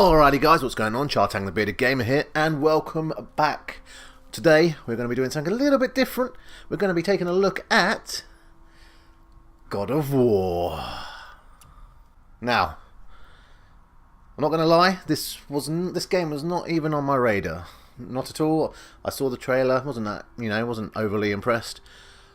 Alrighty guys, what's going on? CharTang the Bearded Gamer here, and welcome back. Today we're going to be doing something a little bit different. We're going to be taking a look at God of War. Now, I'm not going to lie, this game was not even on my radar. Not at all. I saw the trailer, wasn't overly impressed.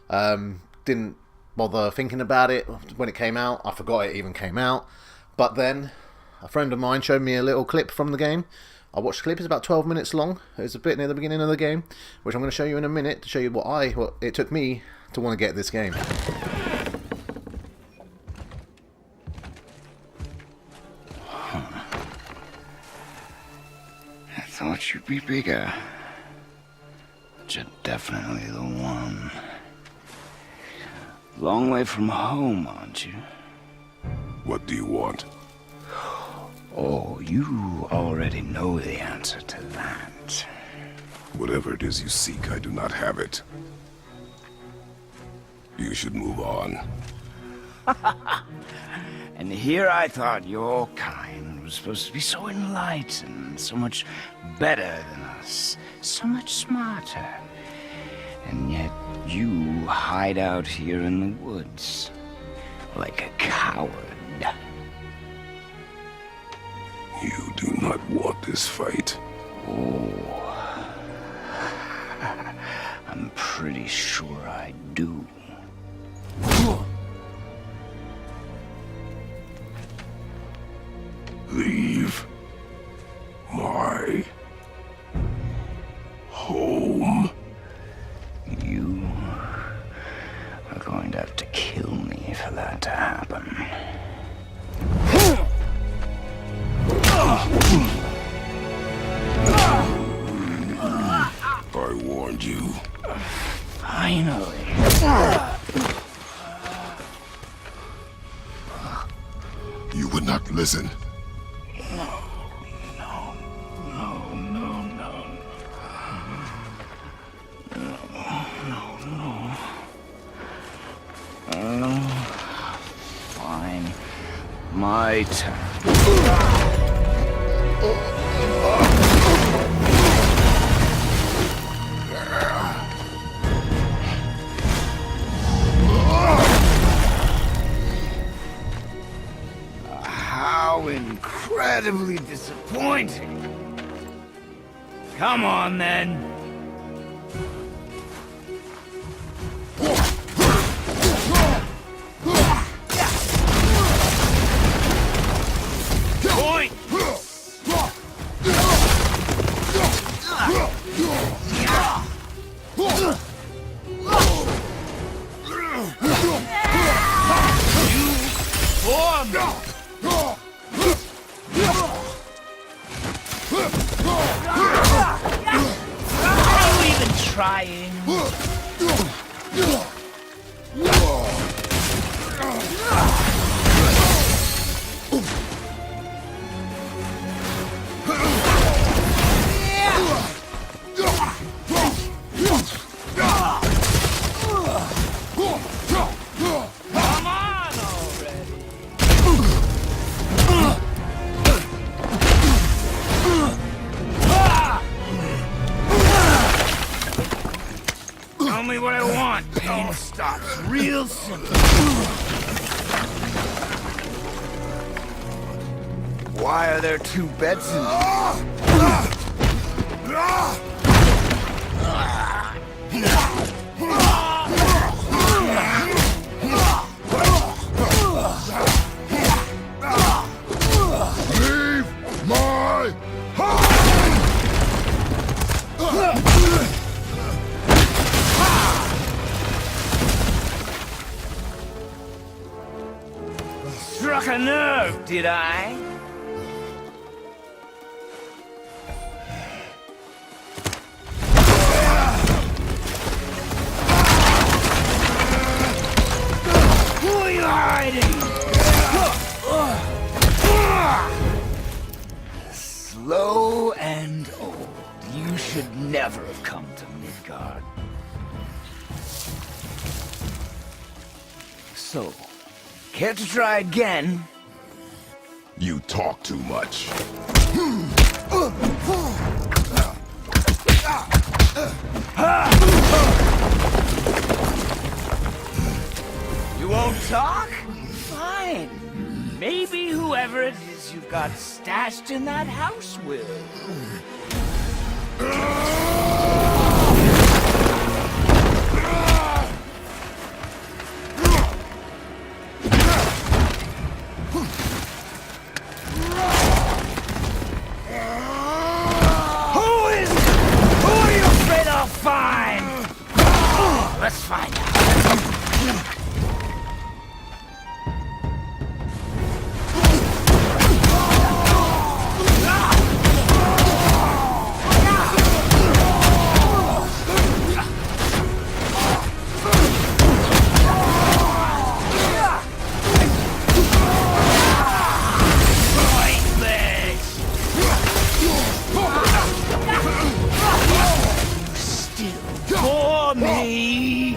Didn't bother thinking about it when it came out. I forgot it even came out. But then a friend of mine showed me a little clip from the game. I watched the clip. It's about 12 minutes long. It's a bit near the beginning of the game, which I'm going to show you in a minute to show you what it took me to want to get this game. I thought you'd be bigger. But you're definitely the one. Long way from home, aren't you? What do you want? Oh, you already know the answer to that. Whatever it is you seek, I do not have it. You should move on. And here I thought your kind was supposed to be so enlightened, so much better than us, so much smarter. And yet you hide out here in the woods, like a coward. You do not want this fight. Oh, I'm pretty sure I do. Leave my home. You are going to have to kill me for that to happen. I warned you. Finally. You would not listen. No. Fine. My turn. How incredibly disappointing. Come on, then. Point! You form! Are you even trying? Come on already! Tell me what I want. Pain stops real simple. Why are there two beds in Leave my home! Struck a nerve, did I? Who are you hiding? Slow and old. You should never have come to Midgard. So, care to try again? You talk too much. You won't talk? Fine. Maybe whoever it is you've got stashed in that house will. Who are you afraid I'll find? Let's find out. For me!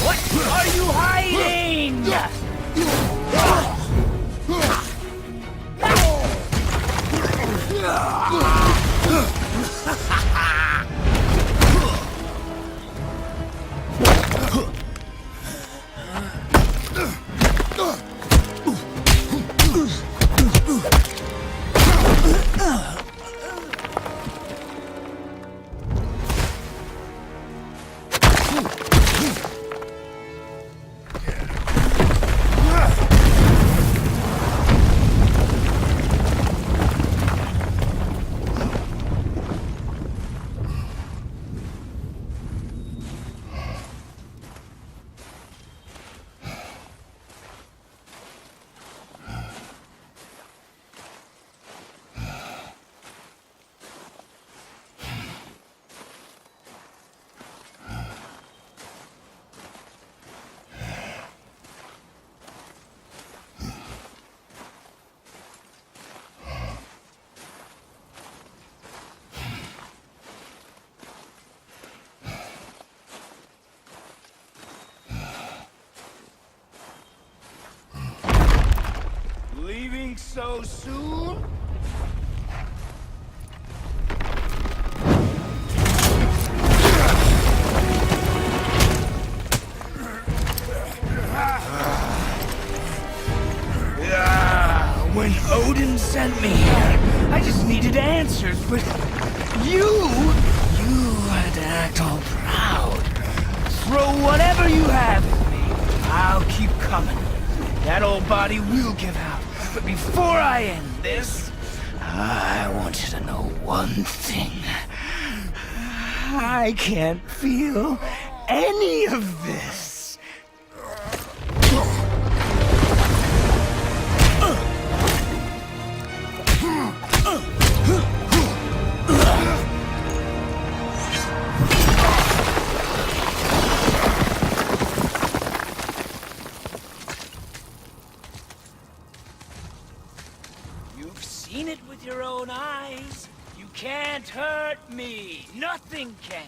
What are you hiding? Leaving so soon? When Odin sent me here, I just needed answers, but you had to act all proud. Throw whatever you have at me. I'll keep coming. That old body will give out. But before I end this, I want you to know one thing. I can't feel any of this. You've seen it with your own eyes. You can't hurt me. Nothing can.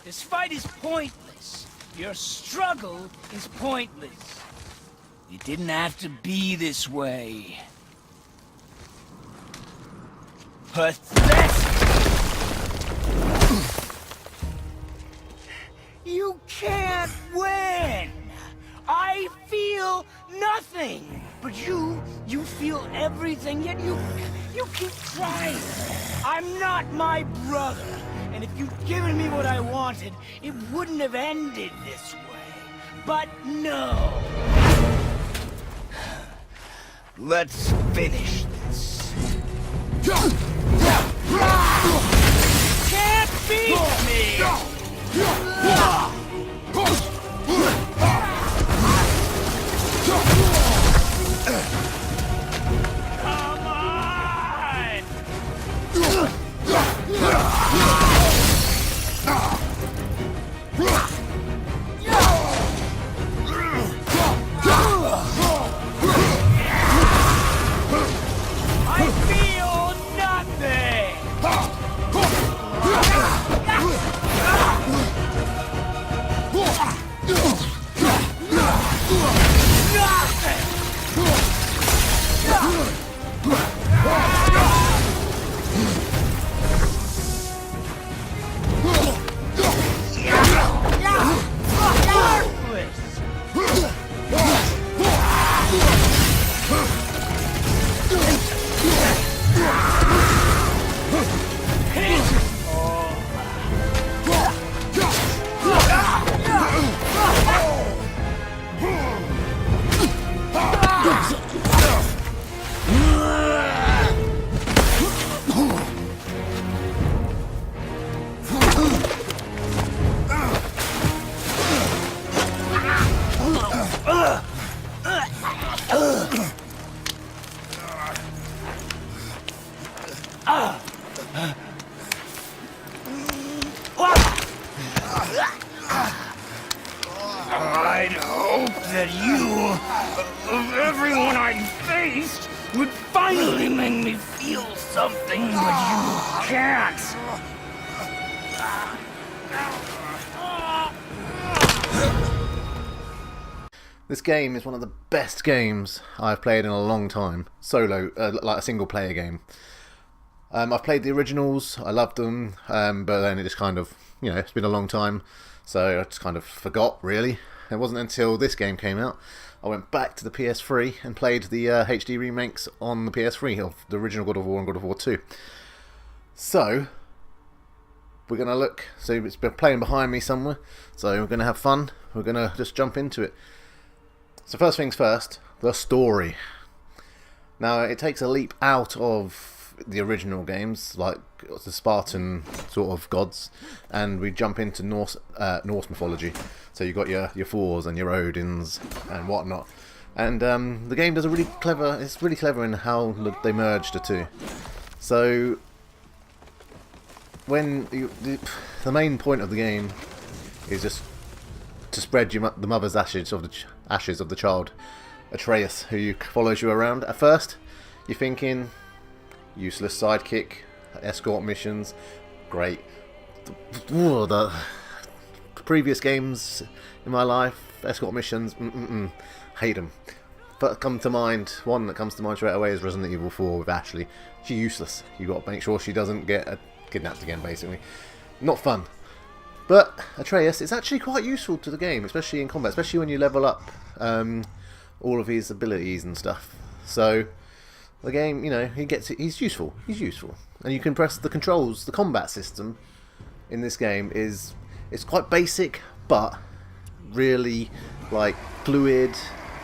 This fight is pointless. Your struggle is pointless. It didn't have to be this way. Pathetic! You can't win! I feel nothing! But you feel everything, yet you keep trying. I'm not my brother, and if you'd given me what I wanted, it wouldn't have ended this way. But no! Let's finish this. Can't beat me! Come on! I feel nothing! taste would finally make me feel something, but you can't. This game is one of the best games I've played in a long time. Solo, like a single player game. I've played the originals, I loved them, but then it just kind of, it's been a long time, so I just kind of forgot, really. It wasn't until this game came out, I went back to the PS3 and played the HD remakes on the PS3 of the original God of War and God of War 2. So, we're going to look, so it's been playing behind me somewhere, so we're going to have fun, we're going to just jump into it. So first things first, the story. Now, it takes a leap out of the original games, like the Spartan sort of gods, and we jump into Norse mythology. So you've got your Thors and your Odins and whatnot. And the game does it's really clever in how they merge the two. So when the main point of the game is just to spread the mother's ashes of the child, Atreus, who follows you around. At first, you're thinking, useless sidekick, escort missions, great. The previous games in my life, escort missions, hate them. But one that comes to mind straight away is Resident Evil 4 with Ashley. She's useless. You got to make sure she doesn't get kidnapped again, basically. Not fun. But Atreus is actually quite useful to the game, especially in combat, especially when you level up all of his abilities and stuff. So the game, he's useful. He's useful. And you can press the controls. The combat system in this game it's quite basic, but really fluid,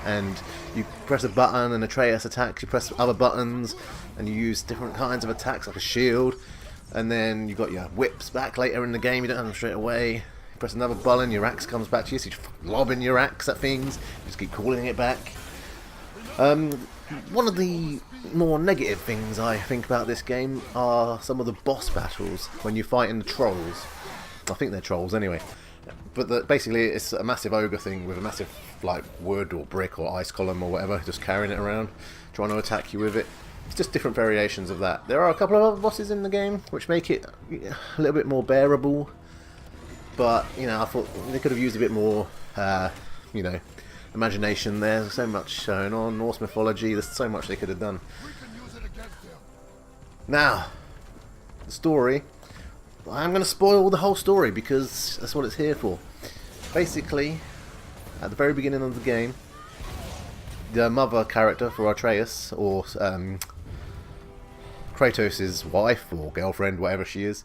and you press a button and Atreus attacks, you press other buttons and you use different kinds of attacks like a shield, and then you've got your whips back later in the game, you don't have them straight away. You press another button, your axe comes back to you, so you're lobbing your axe at things, you just keep calling it back. One of the more negative things I think about this game are some of the boss battles when you're fighting the trolls. I think they're trolls anyway. But basically it's a massive ogre thing with a massive wood or brick or ice column or whatever, just carrying it around, trying to attack you with it. It's just different variations of that. There are a couple of other bosses in the game which make it a little bit more bearable. But, I thought they could have used a bit more, imagination there. There's so much going on, Norse mythology, there's so much they could have done. Now, the story. I'm going to spoil the whole story because that's what it's here for. Basically, at the very beginning of the game, the mother character for Atreus, or Kratos' wife or girlfriend, whatever she is,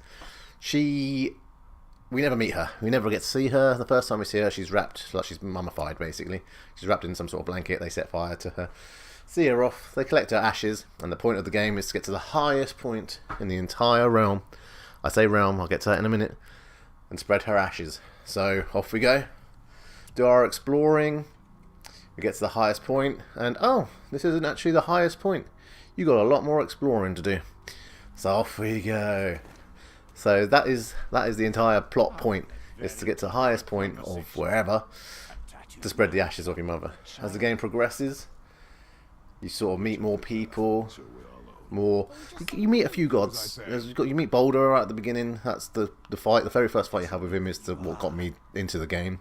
we never meet her. We never get to see her. The first time we see her, she's wrapped, she's mummified basically. She's wrapped in some sort of blanket. They set fire to her. See her off. They collect her ashes, and the point of the game is to get to the highest point in the entire realm. I say realm, I'll get to that in a minute, and spread her ashes. So off we go. Do our exploring. We get to the highest point, and this isn't actually the highest point. You got a lot more exploring to do. So off we go. So that is the entire plot point, is to get to the highest point of wherever to spread the ashes of your mother. As the game progresses, you sort of meet more people, you meet a few gods. You meet Baldur right at the beginning. That's the fight. The very first fight you have with him is what got me into the game.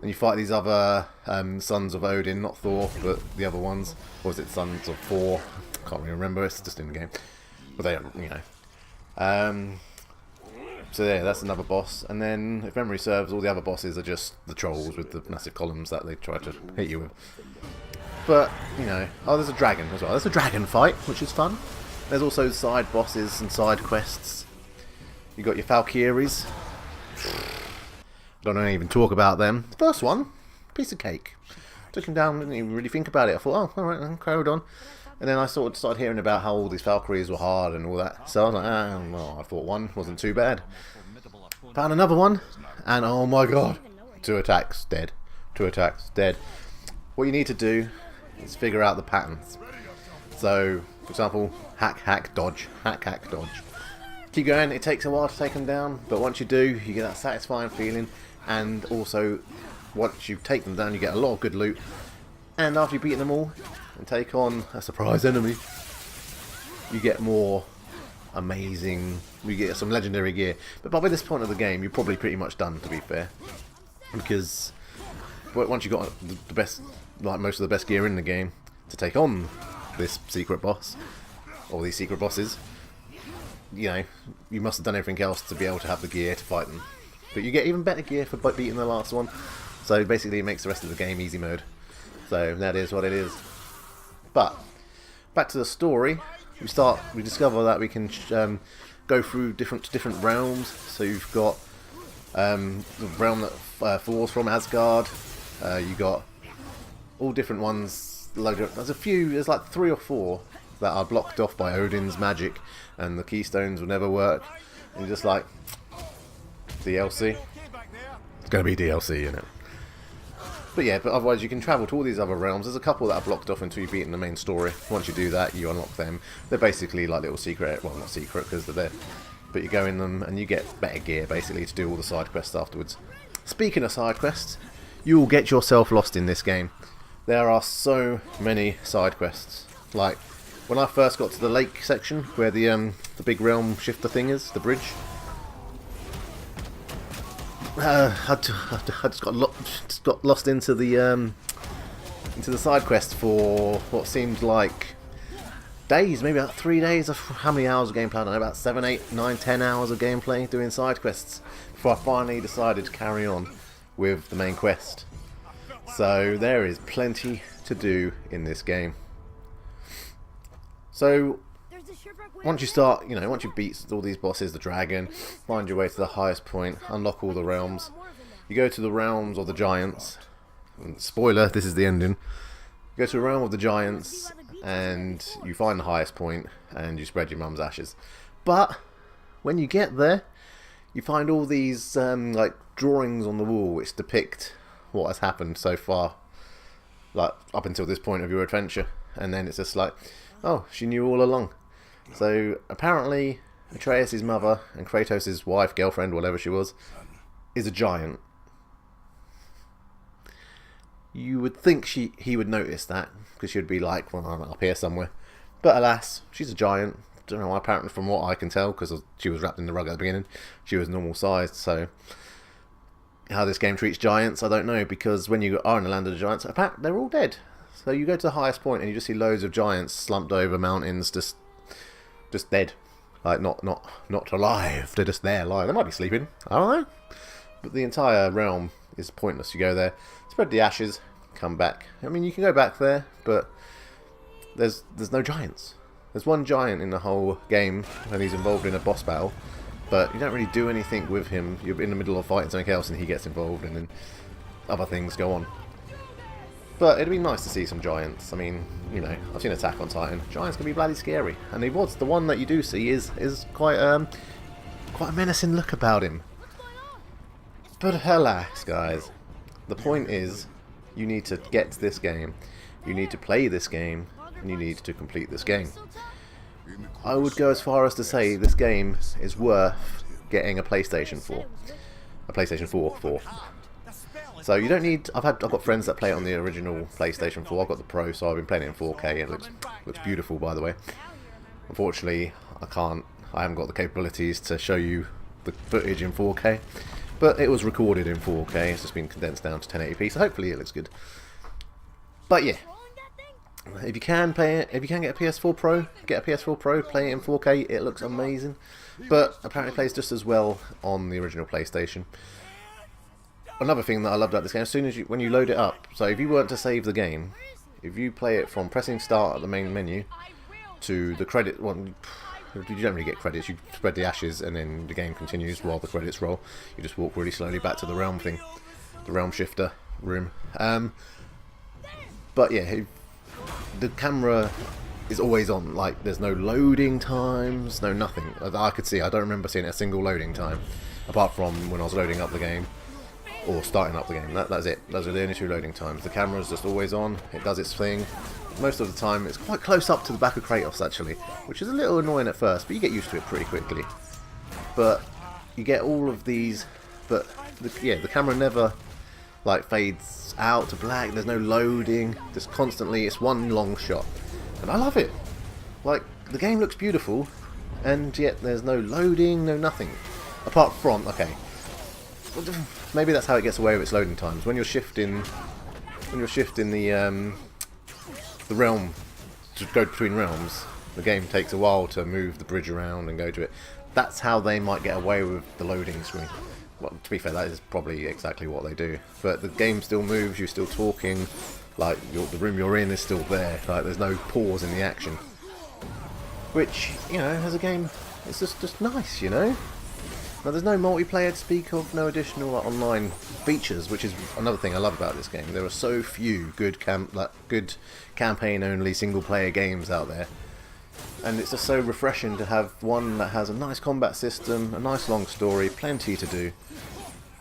And you fight these other sons of Odin, not Thor, but the other ones. Or was it sons of Thor? Can't really remember. It's just in the game. But they, So yeah, that's another boss. And then, if memory serves, all the other bosses are just the trolls with the massive columns that they try to hit you with. But, there's a dragon as well. There's a dragon fight, which is fun. There's also side bosses and side quests. You got your Valkyries. Don't even talk about them. The first one, piece of cake. Took him down, didn't even really think about it. I thought, alright, then carried on. And then I sort of started hearing about how all these Valkyries were hard and all that. So I was like, I thought one wasn't too bad. Found another one, and oh my god. 2 attacks, dead. 2 attacks, dead. What you need to do is figure out the patterns. So, for example, hack, dodge. Hack, dodge. Keep going, it takes a while to take them down, but once you do, you get that satisfying feeling, and also, once you take them down, you get a lot of good loot, and after you've beaten them all, and take on a surprise enemy, you get more amazing, you get some legendary gear. But by this point of the game, you're probably pretty much done, to be fair, because once you've got the best, like most of the best gear in the game to take on this secret boss, or these secret bosses, you know, you must have done everything else to be able to have the gear to fight them. But you get even better gear for beating the last one, so basically it makes the rest of the game easy mode. So that is what it is. But back to the story, we discover that we can go through different realms. So you've got the realm that falls from Asgard. You got all different ones loaded up. There's like 3 or 4 that are blocked off by Odin's magic, and the keystones will never work. And you're just like, DLC? It's going to be DLC, you know. But yeah, but otherwise you can travel to all these other realms. There's a couple that are blocked off until you've beaten the main story. Once you do that, you unlock them. They're basically like little secret, well, not secret because they're there, but you go in them and you get better gear basically to do all the side quests afterwards. Speaking of side quests, you will get yourself lost in this game. There are so many side quests. Like when I first got to the lake section where the big realm shifter thing is, the bridge. I just got lost into the side quest for what seemed like days, maybe about 3 days. Of how many hours of gameplay? I don't know, about 7, 8, 9, 10 hours of gameplay doing side quests before I finally decided to carry on with the main quest. So there is plenty to do in this game. So once you start, you know, once you beat all these bosses, the dragon, find your way to the highest point, unlock all the realms, you go to the realms of the giants. And spoiler, this is the ending. You go to the realm of the giants and you find the highest point and you spread your mum's ashes. But when you get there, you find all these like drawings on the wall which depict what has happened so far, like up until this point of your adventure. And then it's just like, oh, she knew all along. So apparently Atreus' mother and Kratos' wife, girlfriend, whatever she was, is a giant. You would think he would notice that, because she would be like, well, I'm up here somewhere. But alas, she's a giant. Don't know, apparently from what I can tell, because she was wrapped in the rug at the beginning, she was normal sized. So how this game treats giants, I don't know, because when you are in the land of the giants, apparently they're all dead. So you go to the highest point and you just see loads of giants slumped over mountains, just dead, like not alive. They're just there, lying. They might be sleeping. I don't know. But the entire realm is pointless. You go there, spread the ashes, come back. I mean, you can go back there, but there's no giants. There's one giant in the whole game, and he's involved in a boss battle, but you don't really do anything with him. You're in the middle of fighting something else, and he gets involved, and then other things go on. But it'd be nice to see some giants. I mean, you know, I've seen Attack on Titan. Giants can be bloody scary, and the one that you do see is quite a menacing look about him. But alas, guys, the point is, you need to get to this game, you need to play this game, and you need to complete this game. I would go as far as to say this game is worth getting a PlayStation 4. A PlayStation 4 for. So you don't need. I've got friends that play it on the original PlayStation 4. I've got the Pro, so I've been playing it in 4K. It looks beautiful, by the way. Unfortunately, I haven't got the capabilities to show you the footage in 4K. But it was recorded in 4K. It's just been condensed down to 1080p. So hopefully it looks good. But yeah, if you can play it, if you can get a PS4 Pro, get a PS4 Pro. Play it in 4K. It looks amazing. But apparently it plays just as well on the original PlayStation. Another thing that I loved about this game, as soon as when you load it up, so if you weren't to save the game, if you play it from pressing start at the main menu to the credit, well, you don't really get credits, you spread the ashes and then the game continues while the credits roll. You just walk really slowly back to the realm thing, the realm shifter room. But yeah, the camera is always on, like there's no loading times, no nothing. I could see, I don't remember seeing a single loading time, apart from when I was loading up the game. Or starting up the game. That's it. Those are the only 2 loading times. The camera's just always on. It does its thing. Most of the time, it's quite close up to the back of Kratos, actually, which is a little annoying at first, but you get used to it pretty quickly. But you get all of these. But the camera never like fades out to black. There's no loading. Just constantly, it's one long shot, and I love it. Like, the game looks beautiful, and yet there's no loading, no nothing. Apart from, okay, maybe that's how it gets away with its loading times. When you're shifting the realm to go between realms, the game takes a while to move the bridge around and go to it. That's how they might get away with the loading screen. Well, to be fair, that is probably exactly what they do. But the game still moves, you're still talking, like the room you're in is still there. Like, there's no pause in the action. Which, you know, as a game, it's just nice, you know? Now, there's no multiplayer to speak of, no additional like, online features, which is another thing I love about this game. There are so few good campaign-only single-player games out there. And it's just so refreshing to have one that has a nice combat system, a nice long story, plenty to do,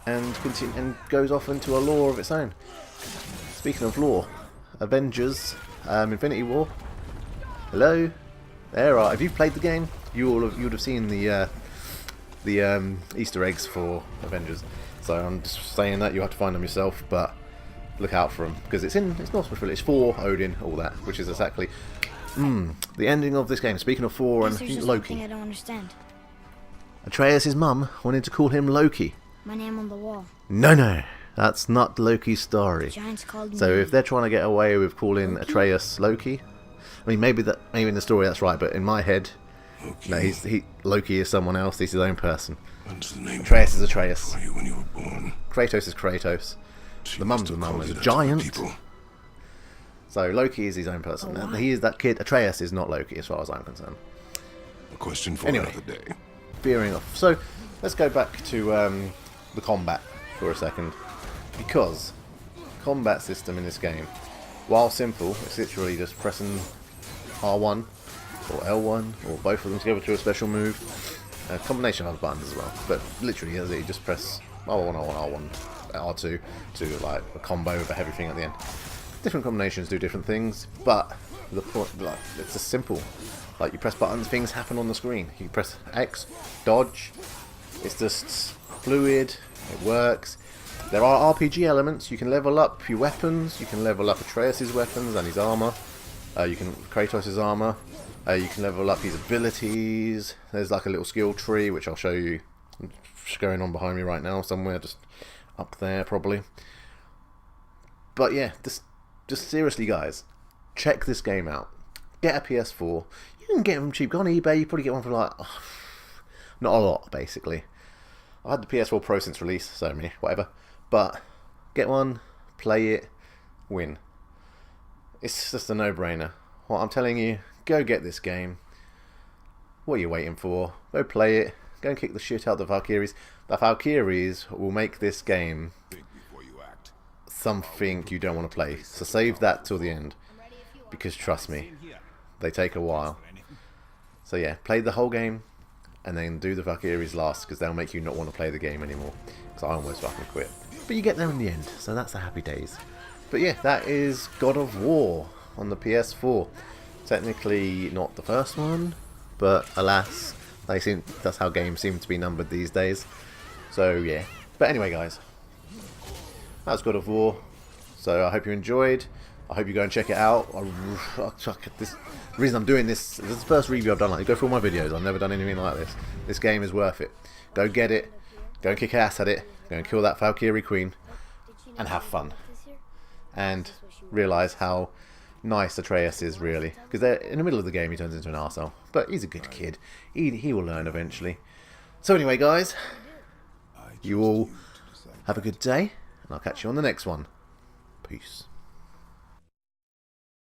and goes off into a lore of its own. Speaking of lore, Avengers, Infinity War. Hello, there are. If you've played the game, you would have seen the Easter eggs for Avengers. So I'm just saying that you have to find them yourself, but look out for them because it's Norse mythology. It's for Odin, all that, which is exactly. The ending of this game. Speaking of Thor and Loki. I don't understand. Atreus' mum wanted to call him Loki. My name on the wall. No, that's not Loki's story. Giants called me. So if they're trying to get away with calling Atreus Loki, I mean maybe in the story that's right, but in my head, no, Loki is someone else. He's his own person. What's the name? Atreus is Atreus. For you when you were born. Kratos is Kratos. She The mum's must the have mum. called Is you a that to other giant. people. So Loki is his own person. Oh, wow. He is that kid. Atreus is not Loki, as far as I'm concerned. A question for Anyway. another day. Veering off. So let's go back to the combat for a second, because combat system in this game, while simple, it's literally just pressing R1 or L1 or both of them together to a special move. A combination of other buttons as well, but literally you just press R1, R1, R1, R2 to like a combo of everything at the end. Different combinations do different things, but the point, like, it's just simple. Like, you press buttons, things happen on the screen. You press X, dodge. It's just fluid. It works. There are RPG elements. You can level up your weapons. You can level up Atreus' weapons and his armor. You can Kratos' armor. You can level up his abilities. There's like a little skill tree, which I'll show you. It's going on behind me right now, somewhere just up there probably. But yeah, just seriously, guys, check this game out. Get a PS4. You can get them cheap. Go on eBay. You probably get one for like not a lot, basically. I had the PS4 Pro since release, so me, whatever. But get one, play it, win. It's just a no-brainer. What I'm telling you, go get this game. What are you waiting for? Go play it. Go and kick the shit out of the Valkyries. The Valkyries will make this game Think before you act. something you don't want to play. So save that till the end, because trust me, they take a while. So yeah, play the whole game and then do the Valkyries last, because they'll make you not want to play the game anymore. Because I almost fucking quit. But you get there in the end, so that's the happy days. But yeah, that is God of War on the PS4. Technically not the first one, but alas, that's how games seem to be numbered these days. So yeah. But anyway, guys, that's God of War. So I hope you enjoyed. I hope you go and check it out. The reason I'm doing this is the first review I've done. Like, go through all my videos. I've never done anything like this. This game is worth it. Go get it. Go and kick ass at it. Go and kill that Valkyrie Queen, and have fun. And realise how nice Atreus is, really. Because in the middle of the game he turns into an arsehole. But he's a good kid. He will learn eventually. So anyway, guys, you all have a good day, and I'll catch you on the next one. Peace.